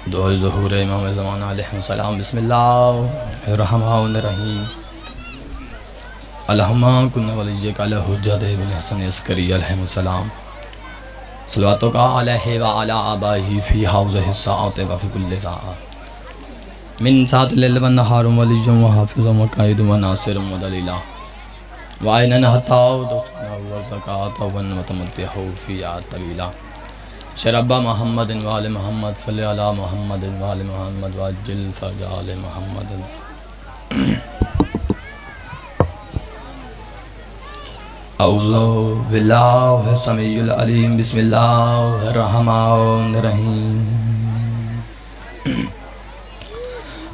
دعا ظہور امام زمان علیہ السلام۔ بسم اللہ الرحمن الرحیم۔ اللہم کن ولیک علی حجت ابن حسن عسکری علیہ السلام، صلواتک علیہ وعلی آبائہ فی حوضہ الساعۃ وفی کل ساعۃ، من ساعۃ اللیل والنہار ولی وحافظ وقائد وناصر ودلیلہ، وعینن حتی دوسنا والزکاة ونمتمتح فیات طویلہ، شرب محمد وآل محمد صلی علی محمد وآل محمد وعجل فرج آل محمد۔ اعوذ باللہ السمیع العلیم، بسم اللہ الرحمن الرحیم۔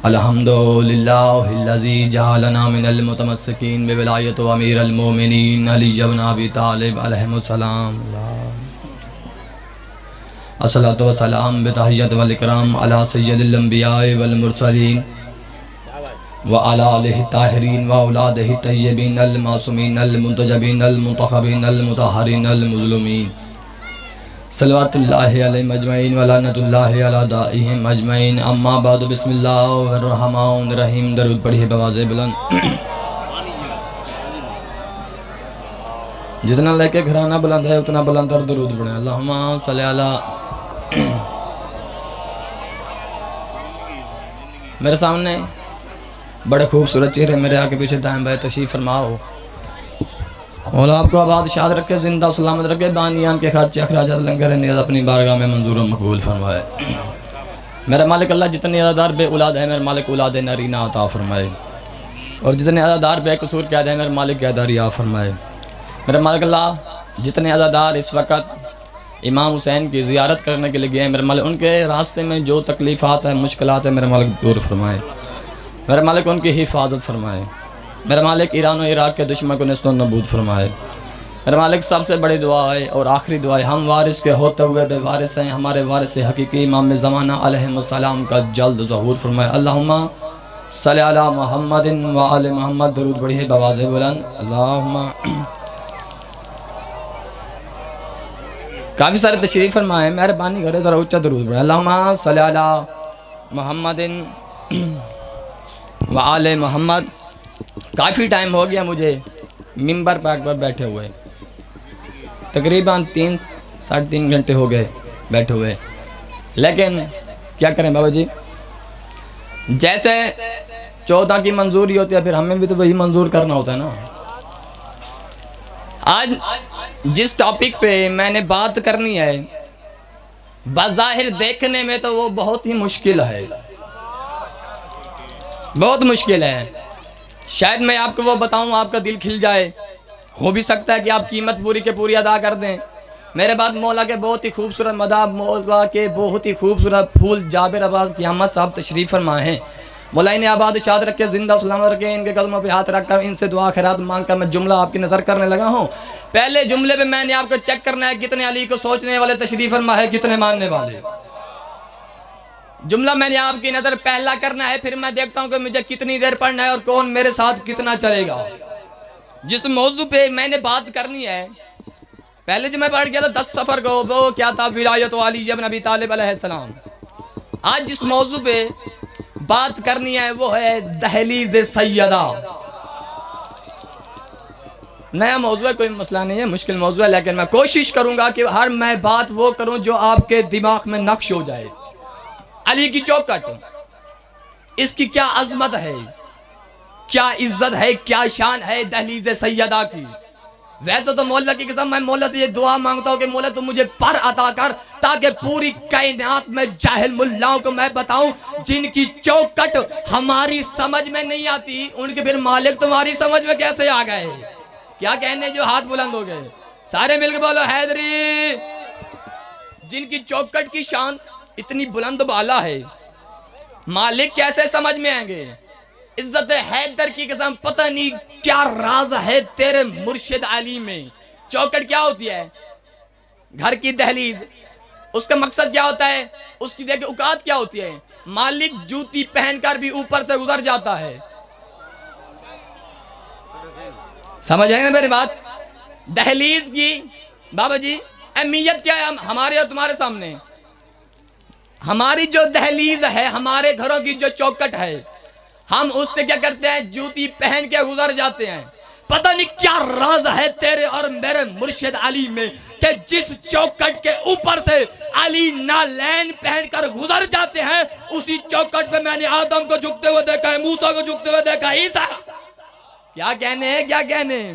الحمدللہ الذی جعلنا من المتمسکین بولایت امیر المومنین علی بن ابی طالب علیہ السلام۔ الصلاۃ والسلام بتحیت والاکرام علی سید الانبیاء والمرسلین وعلی آلہ الطاہرین واولادہ الطیبین المعصومین المنتجبین المنتخبین المطہرین المظلومین، صلوات اللہ علیہم اجمعین ولعنۃ اللہ علی داعیہم اجمعین۔ اما بعد، بسم اللہ الرحمن الرحیم۔ درود پڑھیے بآواز بلند۔ جتنا لے کے گھرانہ بلند ہے اتنا بلند اور درود پڑھیں۔ اللہم صلی علی۔ میرے سامنے بڑے خوبصورت چہرے میرے آگے پیچھے دائیں بائیں تشریف فرماؤ، مولا آپ کو آباد شاد رکھے، زندہ و سلامت رکھے، دانیان کے خرچے اخراجات لنگر نیاز اپنی بارگاہ میں منظور و مقبول فرمائے۔ میرا مالک اللہ جتنے عزادار بے اولاد ہیں میرے مالک اولاد نرینہ عطا فرمائے، اور جتنے عزادار بے قصور قید ہیں میرے مالک قیداری عطا فرمائے۔ میرے مالک اللہ جتنے عزادار اس وقت امام حسین کی زیارت کرنے کے لیے گئے ہیں میرے مالک ان کے راستے میں جو تکلیفات ہیں مشکلات ہیں میرے مالک دور فرمائے، میرے مالک ان کی حفاظت فرمائے، میرے مالک ایران و عراق کے دشمن کو نیست و نابود فرمائے۔ میرے مالک سب سے بڑی دعا ہے اور آخری دعا ہے، ہم وارث کے ہوتے ہوئے بے وارث ہیں، ہمارے وارث حقیقی امام زمانہ علیہ السلام کا جلد ظہور فرمائے۔ اللہم صلی علی محمد وآل محمد۔ درود پڑھیے بآواز بلند۔ اللہم کافی سارے تشریف فرمائے، مہربانی کرے ذرا اونچا درود پڑھیں۔ اللہم صلی علی محمد وآل محمد۔ کافی ٹائم ہو گیا مجھے ممبر پاک پر بیٹھے ہوئے، تقریباً 3-3.5 گھنٹے ہو گئے بیٹھے ہوئے، لیکن کیا کریں بابا جی، جیسے 14 کی منظوری ہوتی ہے پھر ہمیں بھی تو وہی منظور کرنا ہوتا ہے نا۔ آج جس ٹاپک پہ میں نے بات کرنی ہے بظاہر دیکھنے میں تو وہ بہت ہی مشکل ہے، بہت مشکل ہے، شاید میں آپ کو وہ بتاؤں آپ کا دل کھل جائے، ہو بھی سکتا ہے کہ آپ قیمت پوری کے پوری ادا کر دیں۔ میرے بعد مولا کے بہت ہی خوبصورت مداح، مولا کے بہت ہی خوبصورت پھول جابر عباس قیامت صاحب تشریف فرمائے ہیں، مولا انہیں آباد شاد رکھے، زندہ سلامت رکھے، ان کے قدموں پہ ہاتھ رکھ کر ان سے دعا خیرات مانگ کر میں جملہ آپ کی نظر کرنے لگا ہوں۔ پہلے جملے پہ میں نے آپ کو چیک کرنا ہے کتنے علی کو سوچنے والے تشریف فرما ہے، کتنے ماننے والے۔ جملہ میں نے آپ کی نظر پہلا کرنا ہے، پھر میں دیکھتا ہوں کہ مجھے کتنی دیر پڑھنا ہے اور کون میرے ساتھ کتنا چلے گا۔ جس موضوع پہ میں نے بات کرنی ہے، پہلے جو میں پڑھ گیا تھا 10 سفر کو، وہ کیا تھا؟ ولایت علی بن ابی طالب علیہ السلام۔ آج جس موضوع پہ بات کرنی ہے وہ ہے دہلیز سیدہ۔ نیا موضوع ہے، کوئی مسئلہ نہیں ہے، مشکل موضوع ہے، لیکن میں کوشش کروں گا کہ ہر میں بات وہ کروں جو آپ کے دماغ میں نقش ہو جائے۔ علی کی چوکھٹ، اس کی کیا عظمت ہے، کیا عزت ہے، کیا شان ہے دہلیز سیدہ کی۔ ویسے تو مولا کی قسم میں مولا سے یہ دعا مانگتا ہوں کہ مولا تم مجھے پر عطا کر تاکہ پوری کائنات میں جاہل ملاؤں کو میں بتاؤں جن کی چوکھٹ ہماری سمجھ میں نہیں آتی ان کے پھر مالک تمہاری سمجھ میں کیسے آ گئے۔ کیا کہنے جو ہاتھ بلند ہو گئے، سارے مل کے بولو حیدری۔ جن کی چوکھٹ کی شان اتنی بلند بالا ہے، مالک کیسے سمجھ میں آئیں گے۔ عزت حیدر کی قسم پتہ نہیں کیا راز ہے تیرے مرشد علی میں۔ چوکھٹ کیا ہوتی ہے؟ گھر کی دہلیز، اس کا مقصد کیا ہوتا ہے؟ اس کی دیکھ اوقات کیا ہوتی ہے؟ مالک جوتی پہن کر بھی اوپر سے گزر جاتا ہے۔ سمجھ آئیں گے میری بات؟ دہلیز کی بابا جی اہمیت کیا ہے ہمارے اور تمہارے سامنے؟ ہماری جو دہلیز ہے، ہمارے گھروں کی جو چوکٹ ہے، ہم اس سے کیا کرتے ہیں؟ جوتی پہن کے گزر جاتے ہیں۔ پتہ نہیں کیا راز ہے تیرے اور میرے مرشد علی میں کہ جس چوکٹ کے اوپر سے علی نالین پہن کر گزر جاتے ہیں، اسی چوکٹ پہ میں نے آدم کو جھکتے ہوئے دیکھا ہے، موسیٰ کو جھکتے ہوئے دیکھا ہے، عیسیٰ۔ کیا کہنے ہیں، کیا کہنے ہیں؟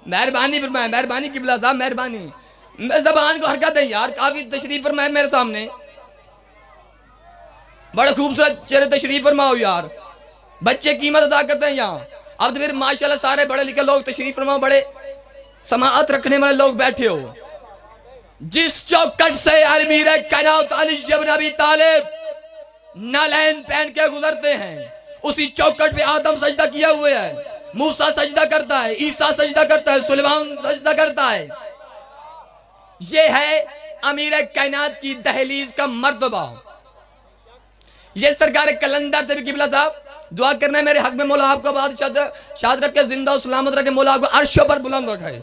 مہربانی فرمائیں، مہربانی قبلہ صاحب، مہربانی زبان کو حرکت دیں یار، کافی تشریف فرمائیں میرے سامنے، بڑے خوبصورت چہرے تشریف فرماؤ یار، بچے قیمت ادا کرتے ہیں یہاں۔ اب تو پھر ماشاءاللہ سارے بڑے لکھے لوگ تشریف فرماؤ، بڑے سماعت رکھنے والے لوگ بیٹھے ہو۔ جس چوکٹ سے امیر کائنات علی بن ابی طالب نالین پہن کے گزرتے ہیں، اسی چوکٹ پہ آدم سجدہ کیا ہوئے ہے، موسیٰ سجدہ کرتا ہے، عیسیٰ سجدہ کرتا ہے، سلیمان سجدہ کرتا ہے۔ یہ ہے امیر کائنات کی دہلیز کا مرتبہ۔ یہ سرکار کلندر طبی قبلہ صاحب دعا کرنا ہے میرے حق میں، مولا آپ کو بات شاد رکھے، زندہ و سلامت رکھے، مولا آپ کو عرشوں پر بلند رکھے۔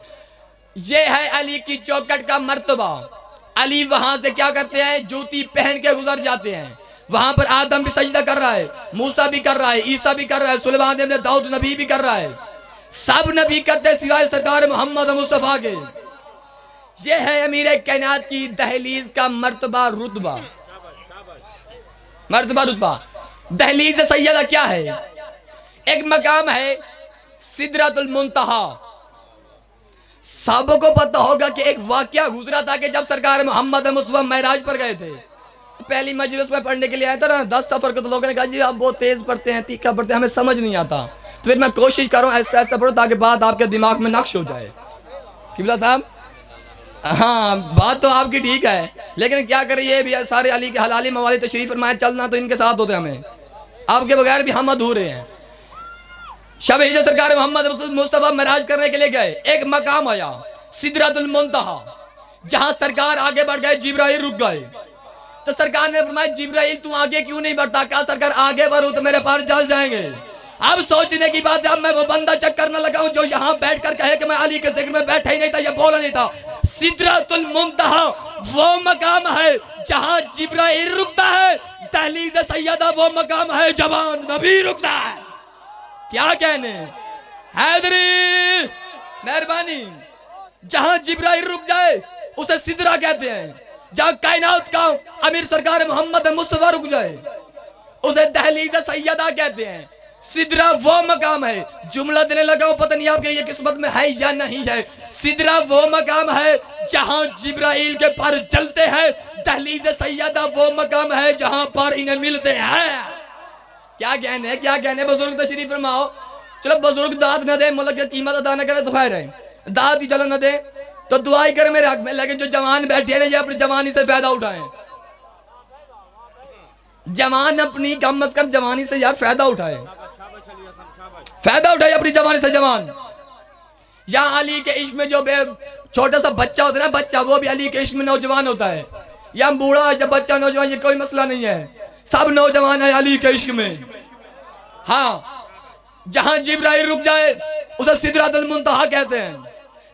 یہ ہے علی کی چوکٹ کا مرتبہ۔ علی وہاں سے کیا کرتے ہیں؟ جوتی پہن کے گزر جاتے ہیں۔ وہاں پر آدم بھی سجدہ کر رہا ہے، موسیٰ بھی کر رہا ہے، عیسیٰ بھی کر رہا ہے، سلیمان ابن داؤد نبی بھی کر رہا ہے، سب نبی کرتے سوائے سرکار محمد مصطفیٰ کے۔ یہ ہے امیر کائنات کی دہلیز کا مرتبہ رتبہ۔ مرتبہ رتبہ دہلیز سیدہ کیا ہے؟ ایک مقام ہے سدرۃ المنتہا۔ سب کو پتہ ہوگا کہ ایک واقعہ گزرا تھا کہ جب سرکار محمد مصطفیٰ معراج پر گئے تھے، پہلی مجلس میں پڑھنے کے لیے آیا تھا نا، 10 سفر کے تو لوگوں نے کہا جی آپ بہت تیز پڑھتے ہیں، تیکھا پڑھتے ہیں، ہمیں سمجھ نہیں آتا، تو پھر میں کوشش کر رہا ہوں ایسا ایسا پڑھو تاکہ بات آپ کے دماغ میں نقش ہو جائے۔ قبلہ صاحب ہاں بات تو آپ کی ٹھیک ہے، لیکن کیا کریں، یہ بھی سارے علی کے حلالی موالی تشریف فرمائے، چلنا تو ان کے ساتھ ہوتے ہمیں، آپ کے بغیر بھی ہم ادھورے ہیں۔ شب ہجرت سرکار محمد مصطفیٰ معراج کرنے کے لیے گئے، ایک مقام آیا سدرۃ المنتہا، جہاں سرکار آگے بڑھ گئے، جبرائیل رک گئے، تو سرکار نے فرمایا جبرائیل تو آگے کیوں نہیں بڑھتا؟ کہا سرکار آگے بڑھوں تو میرے پار جل جائیں گے۔ اب سوچنے کی بات ہے، اب میں وہ بندہ چکر نہ لگاؤں جو یہاں بیٹھ کر کہے کہ میں علی کے ذکر میں بیٹھا ہی نہیں تھا، یہ بولا نہیں تھا۔ سدرۃ المنتہا وہ مقام ہے جہاں جبرائیل رکتا ہے، دہلیز سیدہ وہ مقام ہے جوان نبی رکتا ہے۔ کیا کہنے حیدری مہربانی، جہاں جبرائیل رک جائے اسے سدرہ کہتے ہیں، جہاں کائنات کا امیر سرکار محمد مصطفیٰ رک جائے اسے دہلیز سیدہ کہتے ہیں۔ سدرہ وہ مقام ہے، جملہ دینے لگا ہوں، پتہ نہیں آپ کے یہ قسمت میں ہے یا نہیں ہے، سدرہ وہ مقام ہے جہاں جبرائیل کے پر چلتے ہیں، دہلیز سیدہ وہ مقام ہے جہاں پر انہیں ملتے ہیں۔ کیا کہنے ہیں، کیا کہنے ہیں؟ بزرگ تشریف فرماؤ۔ چلو بزرگ داد نہ دے، ملک کی قیمت ادا نہ کرے تو خیر ہے، داد ہی چلو نہ دے تو دعائی کرے میرے حق میں، لیکن جو جوان بیٹھے ہیں یہ اپنی جوانی سے فائدہ اٹھائیں۔ جوان اپنی کم از کم جوانی سے یار فائدہ اٹھائے، فائدہ اٹھائے اپنی جوانی سے جوان۔ یہاں علی کے عشق میں جو چھوٹا سا بچہ ہوتا ہے نا، بچہ وہ بھی علی کے عشق میں نوجوان ہوتا ہے، یا بوڑھا یا بچہ نوجوان، یہ کوئی مسئلہ نہیں ہے، سب نوجوان ہے علی کے عشق میں۔ ہاں جہاں جبرائیل رک جائے اسے سدرۃ المنتہا کہتے ہیں،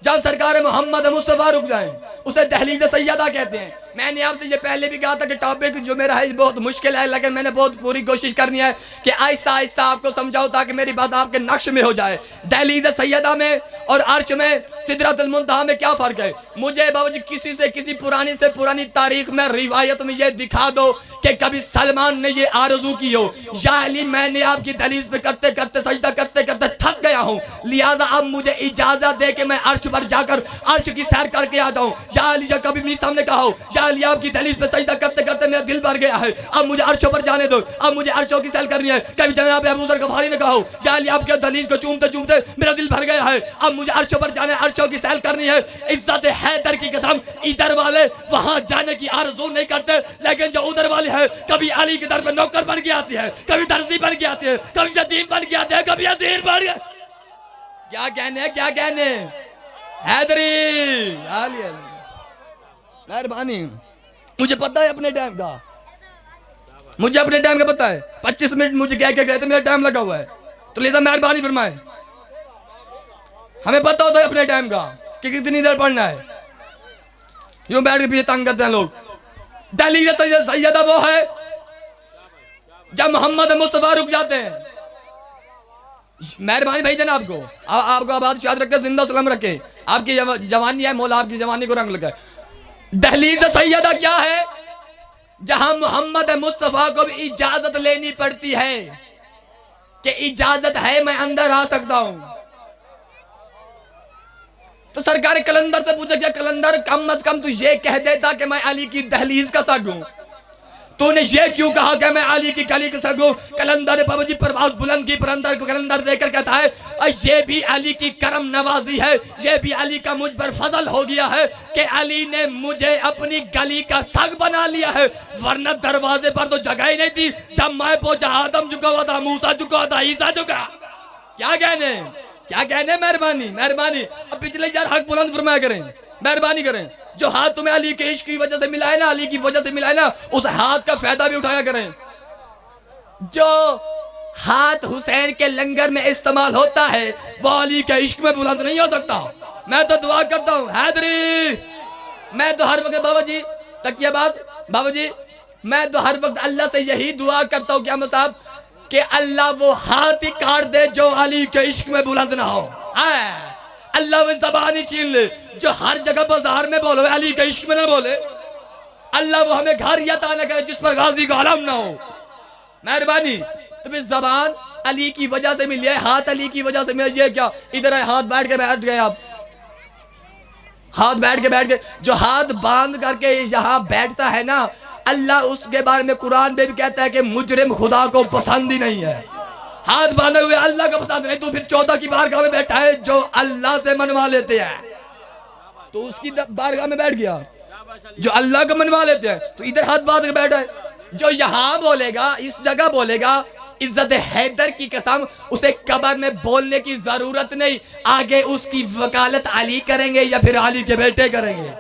جب سرکار محمد مصطفیٰ رک جائیں اسے دہلیز سیدہ کہتے ہیں۔ میں نے آپ سے یہ پہلے بھی کہا تھا کہ ٹاپک جو میرا ہے بہت مشکل ہے، لیکن میں نے بہت پوری کوشش کرنی ہے کہ آہستہ آہستہ آپ کو سمجھاؤ تاکہ میری بات آپ کے نقش میں ہو جائے۔ دہلیز سیدہ میں اور عرش میں، سدرۃ المنتہا میں کیا فرق ہے؟ مجھے باوجود کسی سے کسی پرانی سے پرانی تاریخ میں روایت میں یہ دکھا دو کہ کبھی سلمان نے یہ آرزو کی ہو، یا علی میں نے آپ کی دہلیز پہ کرتے کرتے سجدہ کرتے کرتے تھک گیا ہوں، لہذا اب مجھے اجازت دے کہ میں عرش پر جا کر عرش کی سیر کر کے آ جاؤں۔ یا علی جب کبھی میرے سامنے کہا ہو، یا علی آپ کی دہلیز پہ سجدہ کرتے کرتے میرا دل بھر گیا ہے، اب مجھے عرشوں پر جانے دو، اب مجھے عرشوں کی سیر کرنی ہے۔ کبھی جناب ابو ذر غفاری نے کہا ہو، یا علی آپ کے دہلیز کو چومتے چومتے میرا دل بھر گیا ہے، اب مجھے عرشوں پر جانے، عرشوں کی سیر کرنی ہے۔ عزت حیدر کی قسم، ادھر والے وہاں جانے کی آرزو نہیں کرتے، لیکن جو ادھر والے ہیں کبھی علی کے در پہ نوکر بن کے آتی ہے، کبھی درزی بن کے آتی ہے، کبھی یتیم بن کے آتے ہیں، کبھی اسیر بن کے۔ کیا کہنے، کیا کہنے حیدری علی مہربانی، مجھے پتہ ہے اپنے ٹائم کا، مجھے اپنے ٹائم کا پتہ ہے، 25 منٹ مجھے کہہ کے گئے تھے، میرا ٹائم لگا ہوا ہے، تو لہذا مہربانی فرمائے، ہمیں پتہ ہوتا ہے اپنے ٹائم کا کہ کتنی دیر پڑھنا ہے۔ یوں بیٹھ کے پیچھے تنگ کرتے ہیں لوگ، دہلیز سیدہ وہ ہے جب محمد مصطفیٰ رک جاتے ہیں. مہربانی بھائی جناب کو آپ کو آباد شاد رکھے, زندہ سلام رکھے, آپ کی جوانی ہے, مولا آپ کی جوانی کو رنگ لگائے. دہلیز سیدہ کیا ہے؟ جہاں محمد مصطفیٰ کو بھی اجازت لینی پڑتی ہے کہ اجازت ہے میں اندر آ سکتا ہوں. تو سرکار کلندر سے پوچھا, کیا کلندر کم از کم تو یہ کہہ دیتا کہ میں علی کی دہلیز کا سگ ہوں, تو نے یہ کیوں کہا کہ میں علی کی گلی کا سگ ہوں؟ کلندر نے بابا جی پرواز بلند کی, پرندر کو کلندر دے کر کہتا ہے یہ بھی علی کی کرم نوازی ہے, یہ بھی علی کا مجھ پر فضل ہو گیا ہے کہ علی نے مجھے اپنی گلی کا سگ بنا لیا ہے, ورنہ دروازے پر تو جگہ ہی نہیں تھی. جب میں پہنچا آدم جھکا ہوا تھا, موسیٰ جھکا ہوا تھا, عیسیٰ جھکا. کیا کہنے, کیا کہنے؟ مہربانی مہربانی. اب پچھلے یار حق بلند فرمایا کریں, مہربانی کریں. جو ہاتھ تمہیں علی کے عشق کی وجہ سے ملا ہے نا, علی کی وجہ سے ملا ہے نا, اس ہاتھ کا فائدہ بھی اٹھایا کریں. جو ہاتھ حسین کے لنگر میں استعمال ہوتا ہے وہ علی کے عشق میں بلند نہیں ہو سکتا. میں تو دعا کرتا ہوں حیدری, میں تو ہر وقت بابا جی تکیہ باز بابا جی, میں تو ہر وقت اللہ سے یہی دعا کرتا ہوں کیا صاحب کہ اللہ وہ ہاتھ ہی کاٹ دے جو علی کے عشق میں بلند نہ ہو. اللہ وہ زبان ہی چھین لے جو ہر جگہ بازار میں بولو علی کے عشق میں نہ بولے. اللہ وہ ہمیں گھر عطا نہ کرے جس پر غازی کا علم نہ ہو. مہربانی. تو پھر زبان علی کی وجہ سے ملی ہے, ہاتھ علی کی وجہ سے ملی ہے. کیا ادھر ہے ہاتھ بیٹھ گئے آپ, ہاتھ بیٹھ گئے. جو ہاتھ باندھ کر کے یہاں بیٹھتا ہے نا, اللہ اس کے بارے میں قرآن میں بھی کہتا ہے کہ مجرم خدا کو پسند ہی نہیں ہے. ہاتھ باندھے ہوئے اللہ کا پسند نہیں, تو پھر 14 کی بارگاہ میں بیٹھا ہے جو اللہ سے منوا لیتے ہیں, تو اس کی بارگاہ میں بیٹھ گیا. جو اللہ کا منوا لیتے ہیں تو ادھر ہاتھ باندھ کے بیٹھا ہے. جو یہاں بولے گا, اس جگہ بولے گا, عزت حیدر کی قسم اسے قبر میں بولنے کی ضرورت نہیں, آگے اس کی وکالت علی کریں گے یا پھر علی کے بیٹے کریں گے.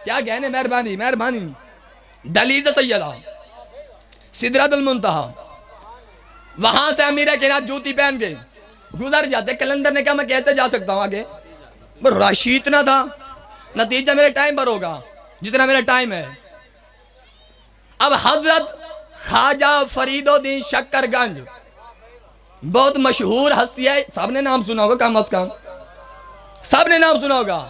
کیا کہنے, مہربانی مہربانی. دہلیز سیدہ, سدرۃ المنتہا, وہاں سے امیر کائنات جوتی پہن کے گزر جاتے. کلندر نے کہا میں کیسے جا سکتا ہوں آگے, رش اتنا تھا, نتیجہ میرے ٹائم پر ہوگا جتنا میرا ٹائم ہے. اب حضرت خواجہ فرید الدین شکر گنج بہت مشہور ہستی ہے, سب نے نام سنا ہوگا, کم از کم سب نے نام سنا ہوگا.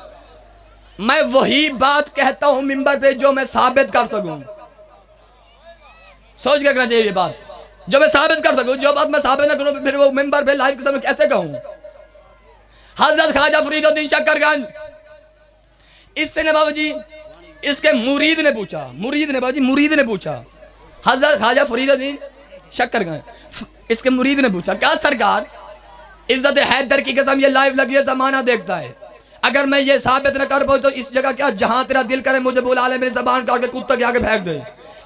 میں وہی بات کہتا ہوں منبر پہ جو میں ثابت کر سکوں. سوچ کے کرنا چاہیے یہ بات, جو میں ثابت کر سکوں. جو بات میں ثابت نہ کروں پھر وہ منبر پہ لائیو قسم کیسے کہوں. حضرت خواجہ فرید الدین شکر گنج, اس سے نے بابا جی اس کے مرید نے پوچھا, مرید نے پوچھا حضرت خواجہ فرید الدین شکر گنج, اس کے مرید نے پوچھا کیا سرکار عزت حیدر کی قسم یہ لائیو لگی ہے, زمانہ دیکھتا ہے, اگر میں یہ ثابت نہ کر پاؤں تو اس جگہ کیا جہاں تیرا دل کرے مجھے بلا لے, میری زبان کاٹ کے کتا کے آگے پھینک دے.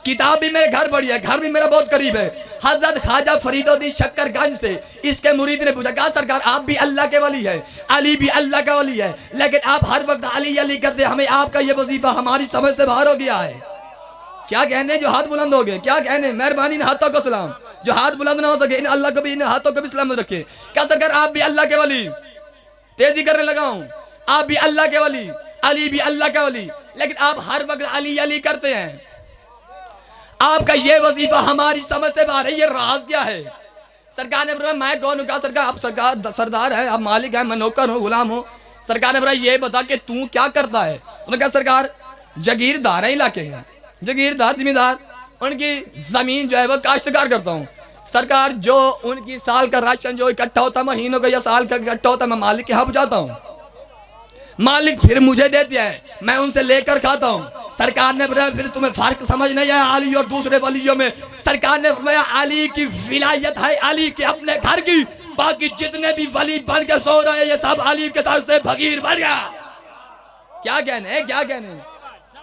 کتاب بھی میرے گھر پڑی ہے, گھر بھی میرا بہت قریب ہے. حضرت خواجہ فرید الدین شکر گنج سے اس کے مرید نے پوچھا کہا سرکار آپ بھی اللہ کے ولی ہے, علی بھی اللہ کا ولی ہے, لیکن آپ ہر وقت علی علی کرتے, ہمیں آپ کا یہ وظیفہ ہماری سمجھ سے باہر ہو گیا ہے. کیا کہنے جو ہاتھ بلند ہو گئے, کیا کہنے, مہربانی ان ہاتھوں کو سلام. جو ہاتھ بلند نہ ہو سکے ان اللہ کو بھی, ان ہاتھوں کو بھی سلام رکھے. کیا سرکار آپ بھی اللہ کے ولی, تیزی کرنے لگا ہوں, آپ بھی اللہ کے ولی, علی بھی اللہ کا ولی, لیکن آپ ہر وقت علی علی کرتے ہیں, آپ کا یہ وظیفہ ہماری سمجھ سے باہر ہے, یہ راز کیا ہے. سرکار نے فرمایا میں کون ہوں, کہا سرکار آپ سرکار سردار ہے, آپ مالک ہیں, میں نوکر ہوں, غلام ہوں. سرکار نے فرمایا یہ بتا کہ تو کیا کرتا ہے. انہوں نے کہا سرکار جاگیردار ہیں علاقے ہیں, جاگیردار ذمہ دار, ان کی زمین جو ہے وہ کاشتکار کرتا ہوں. سرکار جو ان کی سال کا راشن جو اکٹھا ہوتا مہینوں کا یا سال کا اکٹھا ہوتا میں مالک کے ہاں پہنچاتا ہوں, مالک پھر مجھے دیتے ہیں, میں ان سے لے کر کھاتا ہوں. سرکار نے فرمایا پھر تمہیں فرق سمجھ نہیں آیا علی اور دوسرے ولیوں میں. سرکار نے فرمایا علی کی ولایت ہے علی کے اپنے گھر کی, باقی جتنے بھی ولی بن کے سو رہے ہیں یہ سب علی کے طرف سے بغیر بن گیا. کیا کہنے, کیا کہنے,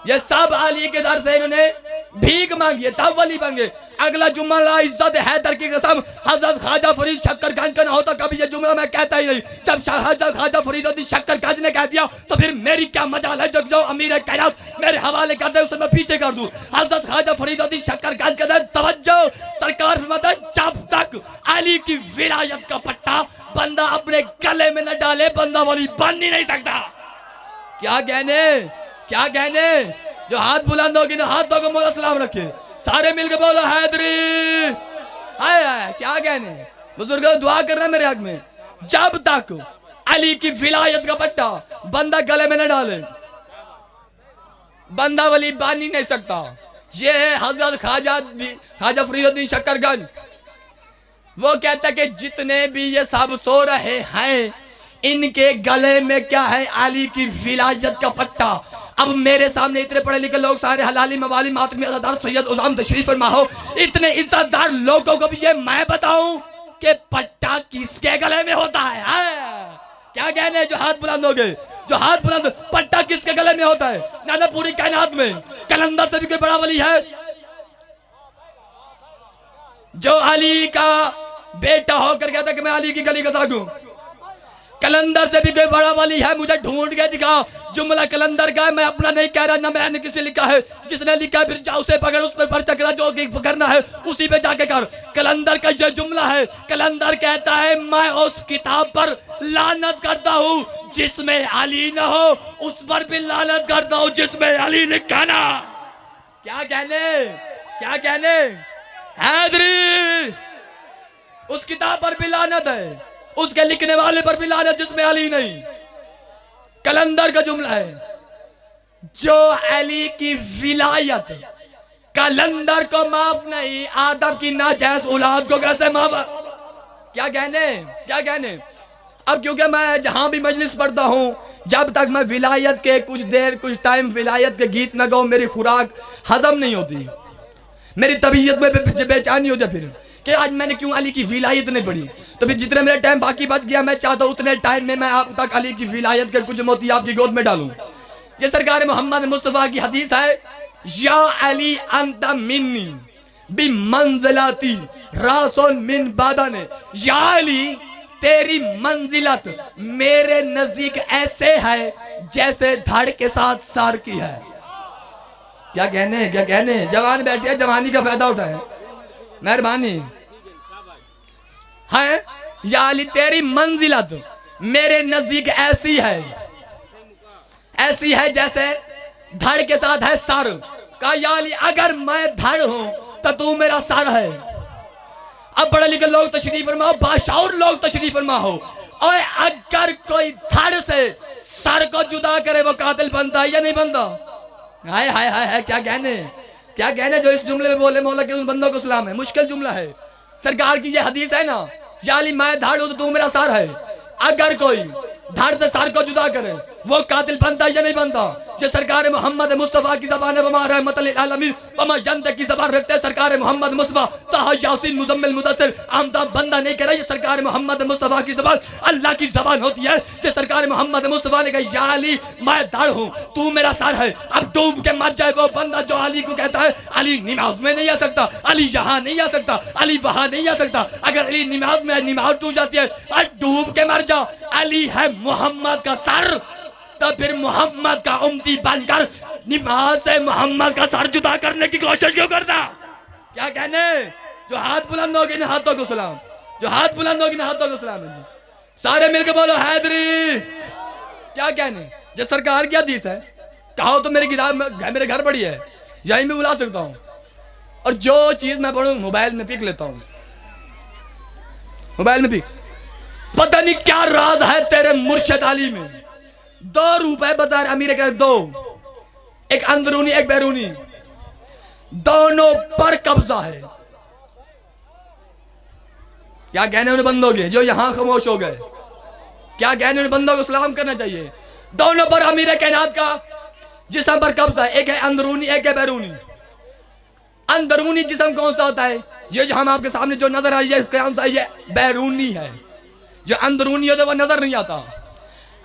یہ سب علی کے در سے انہوں نے بھیک مانگی ہے تب ولی بن گئے. اگلا جملہ عزت حیدر کی قسم حضرت خواجہ فرید شکر گنج کا نہ ہوتا کبھی یہ جملہ میں کہتا ہی نہیں. جب حضرت خواجہ فرید الدین شکر گنج نے کہہ دیا تو پھر میری کیا مجال ہے جو امیر کائنات میرے حوالے کر دے اسے میں پیچھے کر دوں. حضرت خواجہ فرید الدین شکر گنج کے دن توجہ, سرکار فرماتا ہے جب تک علی کی ولایت کا پٹا بندہ اپنے گلے میں نہ ڈالے بندہ ولی بن ہی نہیں سکتا. کیا کہنے, کیا کہنے, جو ہاتھ بلند ہوگی نا ہاتھوں کو مولا سلام رکھے. سارے مل کے بولو حیدری. آئے آئے کیا کہنے بزرگوں دعا کر رہے ہیں میرے حق میں. جب تک علی کی ولایت کا پٹا بندہ گلے میں نہ ڈالے بندہ ولی بن ہی نہیں سکتا. یہ ہے حضرت خواجہ فرید الدین شکر گنج. وہ کہتا ہے کہ جتنے بھی یہ سب سو رہے ہیں ان کے گلے میں کیا ہے علی کی ولایت کا پٹا. اب میرے سامنے اتنے پڑھے لکھے لوگ سارے حلالی موالی ماتمی عزادار سید عظام تشریف فرما ہو, اتنے عزت دار لوگوں کو بھی یہ میں بتاؤں کہ پٹا کس کے گلے میں ہوتا ہے. کیا کہنے جو ہاتھ بلند ہو گئے, جو ہاتھ بلند, پٹا کس کے گلے میں ہوتا ہے؟ نہ پوری کائنات میں کلندر سے بھی کوئی بڑا ولی ہے جو علی کا بیٹا ہو کر کہتا کہ میں علی کی گلی کا ساگ ہوں؟ کلندر سے بھی کوئی بڑا ولی ہے؟ مجھے ڈھونڈ کے دکھا. جملہ کلندر کا ہے, میں اپنا نہیں کہہ رہا, نہ میں نے کسی لکھا ہے. جس نے لکھا ہے پھر جا اسے پکڑ, اس پر پرچہ کرا, جو کرنا ہے اسی پہ جا کے کر. کلندر کا یہ جملہ ہے. کلندر کہتا ہے میں اس کتاب پر لعنت کرتا ہوں جس میں علی نہ ہو, اس پر بھی لعنت کرتا ہوں جس میں علی لکھا نہ. کیا کہنے حیدری, اس کتاب پر بھی لعنت ہے, اس کے لکھنے والے پر بھی لعنت جس میں علی نہیں. کلندر کا جملہ ہے جو علی کی ولایت کلندر کو معاف نہیں, آدم کی ناجائز اولاد کو کیسے معاف؟ کیا کہنے. اب کیونکہ میں جہاں بھی مجلس پڑھتا ہوں جب تک میں ولایت کے کچھ ٹائم ولایت کے گیت نہ گاؤں میری خوراک ہضم نہیں ہوتی, میری طبیعت میں بے چینی ہوتی ہے پھر کہ آج میں نے کیوں علی کی ولایت نہیں پڑھی. تو پھر جتنے میرے ٹائم باقی بچ گیا میں چاہتا ہوں اتنے ٹائم میں آپ تک علی کی ولایت کے کچھ موتی آپ کی گود میں ڈالوں. یہ سرکار محمد مصطفیٰ کی حدیث ہے, یا علی انت منی بمنزلتی راس من بدن. یا علی تیری منزلت میرے نزدیک ایسے ہے جیسے دھڑ کے ساتھ سار کی ہے. کیا کہنے جوان بیٹھے جوانی کا فائدہ اٹھائے, مہربانی ہے. یا علی تیری منزلت میرے نزدیک ایسی ہے جیسے دھڑ کے ساتھ ہے سر. کہا یا علی اگر میں دھڑ ہوں تو میرا سر ہے. اب بڑے لکھے لوگ تشریف فرما ہو, باشعور لوگ تشریف فرما ہو, اور اگر کوئی دھڑ سے سر کو جدا کرے وہ قاتل بنتا ہے یا نہیں بنتا؟ ہائے ہائے ہائے کیا کہنے جو اس جملے میں بولے مولا کہ ان بندوں کو سلام ہے. مشکل جملہ ہے. سرکار کی یہ حدیث ہے نا, یا علی میں دھڑ ہوں تو میرا سر ہے. اگر کوئی دھڑ سے سر کو جدا کرے وہ قاتل بنتا ہے یا نہیں بنتا؟ یہ سرکار محمد مصطفیٰ کی زبان ہے, وما رحمت للعالمین وما جنت کی زبان رکھتے ہیں سرکار محمد مصطفیٰ. طہ یاسین مزمل مدثر آمدہ بندہ نہیں کہہ رہا, یہ سرکار محمد مصطفیٰ کی زبان اللہ کی زبان ہوتی ہے. یہ سرکار محمد مصطفیٰ نے کہا یا علی میں دھڑ ہوں تو میرا سر ہے. اب ڈوب کے مر جائے وہ بندہ جو علی کو کہتا ہے علی نماز میں نہیں آ سکتا, علی یہاں نہیں آ سکتا, علی وہاں نہیں آ سکتا. اگر علی نماز میں نماز ٹوٹ جاتی ہے اور ڈوب کے مر جا, علی ہے محمد کا سر, تو پھر محمد کا امتی بن کر نماز سے محمد کا سر جدا کرنے کی کوشش کیوں کرتا؟ کیا کہنے جو ہاتھ بلند ہوگی نا ہاتھوں کو سلام, جو ہاتھ بلند ہوگی نا ہاتھوں کو سلام. سارے مل کے بولو حیدری. کیا کہنے جو سرکار کی حدیث ہے, کہو تو میری کتاب میرے گھر پڑی ہے, یہیں میں بلا سکتا ہوں, اور جو چیز میں پڑھوں موبائل میں پک لیتا ہوں, موبائل میں پک. پتہ نہیں کیا راز ہے تیرے مرشد علی میں. 2 روپ ہے بظاہر امیر کے 2, ایک اندرونی ایک بیرونی, دونوں پر قبضہ ہے. کیا کہنے انہیں بندوں کے جو یہاں خاموش ہو گئے, کیا کہنے انہیں بندوں کو سلام کرنا چاہیے. دونوں پر امیر کائنات کا جسم پر قبضہ ہے, ایک ہے اندرونی ایک ہے بیرونی. اندرونی جسم کون سا ہوتا ہے؟ یہ جو ہم آپ کے سامنے جو نظر آئی ہے قیام سا, یہ بیرونی ہے. جو اندرونی ہوتا ہے وہ نظر نہیں آتا.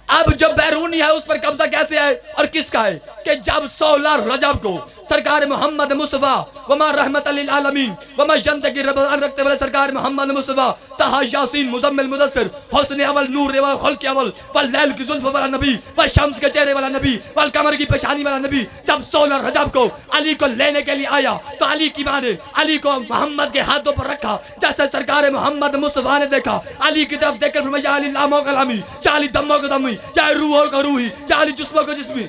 اب جو بیرونی ہے اس پر قبضہ کیسے ہے اور کس کا ہے؟ کہ جب 16 رجب کو سرکار محمد مصطفیٰ وما رحمت للعالمین وما جنت کی ربان رکھتے والے سرکار محمد مصطفیٰ طہ یاسین مزمل مدثر حسن اول نور اول خلق اول واللیل کی زلف والا نبی والشمس کے چہرے والا نبی والقمر کی پیشانی والا نبی جب 16 رجب کو علی کو لینے کے لیے آیا تو علی کی ماں نے علی کو محمد کے ہاتھوں پر رکھا. جیسے سرکار محمد مصطفیٰ نے دیکھا علی کی طرف دیکھ کر فرمایا یا علی لامو کلامی, یا علی دمو کو دمی, یا روحوں کو روحی, یا علی جسموں کو جسمی.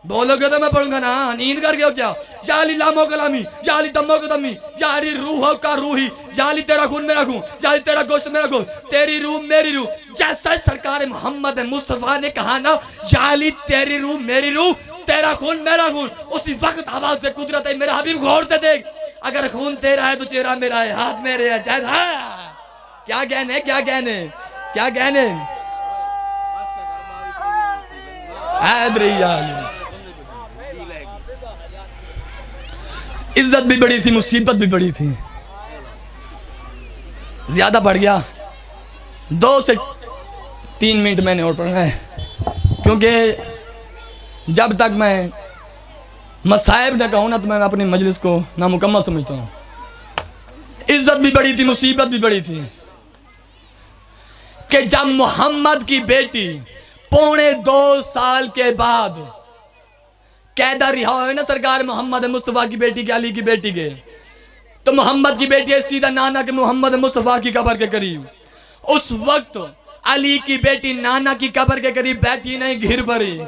بولو گے تو میں پڑھوں گا نا، نیند کر گئے ہو کیا؟ یا علی لامو کلامی، یا علی دمو کا دمی، یا علی روحو کا روحی، یا علی تیرا خون میرا خون، یا علی تیرا گوشت میرا گوشت، تیری روح میری روح. جیسا سرکار محمد مصطفیٰ نے کہا نا یا علی تیری روح میری روح، تیرا خون میرا خون، اسی وقت آواز سے قدرت ہے. میرا حبیب غور سے دیکھ، اگر خون تیرا ہے تو چہرہ میرا ہے، ہاتھ میرے ہے جائد. کیا کہنے کیا کہنے کیا کہنے عزت بھی بڑی تھی، مصیبت بھی بڑی تھی. زیادہ بڑھ گیا، 2 سے 3 منٹ میں نے اور پڑھنا ہے، کیونکہ جب تک میں مصائب نہ کہوں نا تو میں اپنی مجلس کو نامکمل سمجھتا ہوں. عزت بھی بڑی تھی، مصیبت بھی بڑی تھی کہ جب محمد کی بیٹی 2.25 سال کے بعد قیدہ رہا ہوئے نا سرکار محمد مصطفیٰ کی بیٹی کے، علی کی بیٹی کے، تو محمد کی بیٹی ہے سیدھا نانا کے محمد مصطفیٰ کی قبر کے قریب. اس وقت علی کی بیٹی نانا کی قبر کے قریب بیٹھی نہیں، گھر پڑی،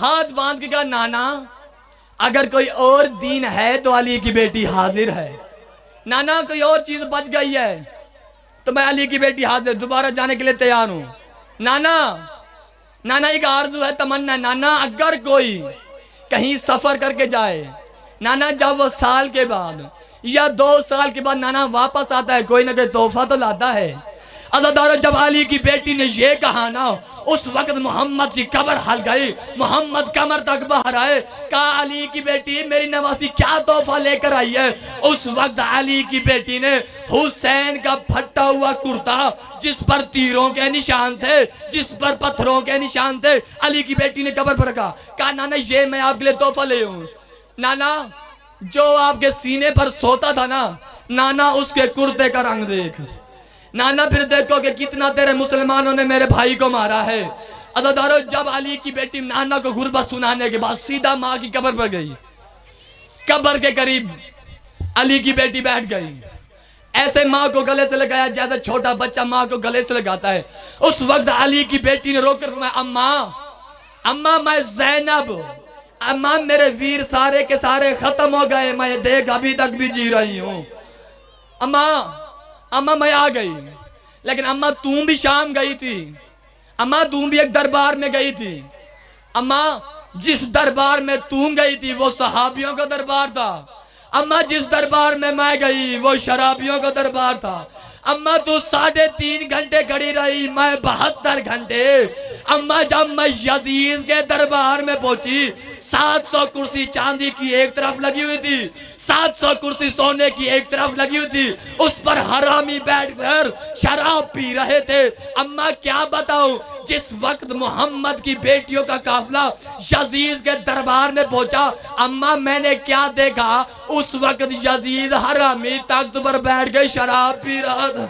ہاتھ باندھ کے کہا نانا اگر کوئی اور دین ہے تو علی کی بیٹی حاضر ہے. نانا کوئی اور چیز بچ گئی ہے تو میں علی کی بیٹی حاضر، دوبارہ جانے کے لیے تیار ہوں. نانا ایک آرزو ہے، تمنا ہے. نانا اگر کوئی کہیں سفر کر کے جائے، نانا جب وہ سال کے بعد یا 2 سال کے بعد نانا واپس آتا ہے، کوئی نہ کوئی تحفہ تو لاتا ہے. عزادارو جب علی کی بیٹی نے یہ کہا نا، اس وقت محمد کی قبر ہل گئی، محمد کمر تک باہر آئے. کہا علی کی بیٹی میری نواسی کیا تحفہ لے کر آئی ہے؟ اس وقت علی کی بیٹی نے حسین کا پھٹا ہوا کرتا جس پر تیروں کے نشان تھے، جس پر پتھروں کے نشان تھے، علی کی بیٹی نے قبر پر رکھا. کہا نانا یہ میں آپ کے لیے تحفہ لے ہوں. نانا جو آپ کے سینے پر سوتا تھا نا، نانا اس کے کرتے کا رنگ دیکھ. نانا پھر دیکھو کہ کتنا تیرے مسلمانوں نے میرے بھائی کو مارا ہے. عزادارو جب علی کی بیٹی نانا کو غربت سنانے کے بعد سیدھا ماں کی قبر پر گئی، قبر کے قریب علی کی بیٹی بیٹھ گئی، ایسے ماں کو گلے سے لگایا جیسے چھوٹا بچہ ماں کو گلے سے لگاتا ہے. اس وقت علی کی بیٹی نے رو کر فرمایا اماں میں زینب، اماں میرے ویر سارے کے سارے ختم ہو گئے، میں دیکھ ابھی تک بھی جی رہی ہوں. اماں میں آ گئی، لیکن اماں تم بھی شام گئی تھی، اماں تم بھی ایک دربار میں گئی تھی. اماں جس دربار میں تم گئی تھی وہ صحابیوں کا دربار تھا، اماں جس دربار میں گئی وہ شرابیوں کا دربار تھا. اماں تو 3.5 گھنٹے کھڑی رہی، میں 72 گھنٹے. اماں جب میں یزید کے دربار میں پہنچی، 700 کرسی چاندی کی ایک طرف لگی ہوئی تھی، 700 کرسی سونے کی ایک طرف لگی ہوئی تھی، اس پر حرامی بیٹھ کر شراب پی رہے تھے. اماں کیا بتاؤں، جس وقت محمد کی بیٹیوں کا قافلہ یزید کے دربار میں پہنچا، اماں میں نے کیا دیکھا، اس وقت یزید حرامی تخت پر بیٹھ گئی شراب پی رہا تھا.